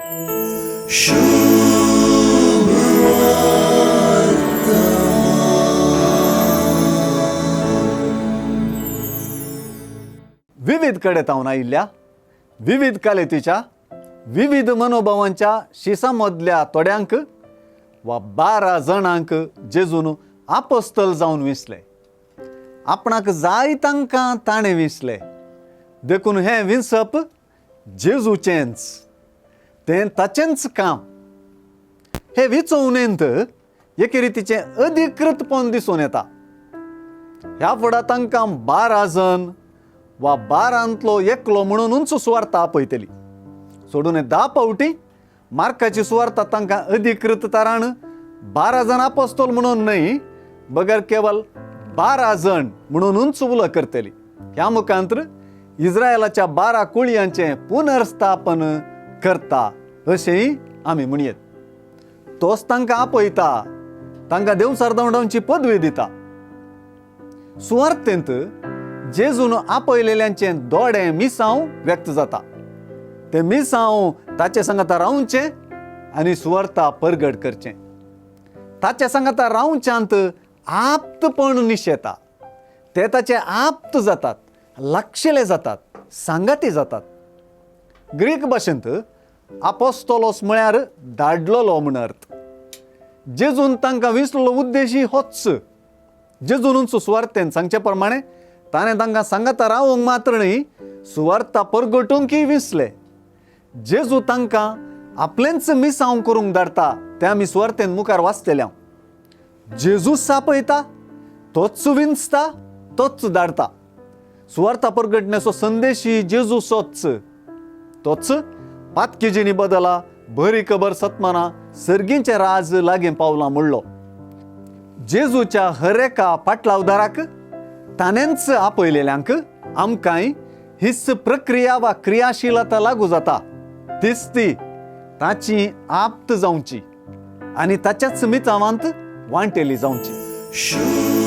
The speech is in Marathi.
विविध कडे तावन आयिल्ल्या विविध कालेतीच्या विविध मनोभावांच्या शिसामदल्या तोड्यांक वा 12 जणांक जेजून आपोस्तल जावन विसले. आपणाक जाय तांकां ताणें विसले. देखून हें विंसप जेजूचेंच, तें ताचेंच काम. हे विचोवणेंत एके रितीचें अधिकृतपण दिसून येता. ह्या फुडां तांकां 12 जण वा 12 एकलो म्हणूनच सुवार्थ आपयतली. सोडून 10 पावटी मार्काची सुवार्थ तांकां अधिकृत तरान 12 जण आपोस्तल म्हणून न्हय, बगर केवल 12 जण म्हणूनच उलो करतली. ह्या मुखांतर इस्रायलाच्या 12 कुळयांचें पुनर्स्थापन करता अशेंय आमी म्हणयेत. तोच तांकां आपयता, तांकां देव सरदवडांची पदवी दिता. सुवार्थेंत जेजून आपयलेल्यांचें दोडें मिसांव व्यक्त जाता. तें मिसांव ताचे सांगाता रावचें आनी सुवार्था परगट करचें. ताचे सांगाता रावच्यांत आप्तपण निशेता. ते ताचे आप्त जातात, लागशिले जातात, सांगाती जातात. ग्रीक भाशेंत आपोस्तोलोस म्हळ्यार धाडलोलो म्हण अर्थ. जेजून तांकां विसलो उद्देशी होच. जेजूनच सुवार्थेन सांगचे प्रमाणे ताणें तांकां सांगाता रावंक मात्र न्हय, सुवार्था परगटूंकय विसले. जेजू तांकां आपलेंच मिसांव करूंक धाडटा तें आमी सुवार्थेन मुखार वाचतले. जेजूच आपयता, तोच विंचता, तोच धाडता. सुवार्था परगटण्याचो संदेशी जेजूचोच. तोच पातकेजीनी बदला बरी खबर सत्माना सर्गींचें राज लागीं पावलां म्हणलो. जेजूच्या हर एका पाटलावदाराक ताणेंच आपयलेल्यांक आमकांय हीच प्रक्रिया वा क्रियाशीलता लागू जाता. तीच ती ताची आप्त जावची आनी ताच्याच मिसांवांत वांटेली जावची.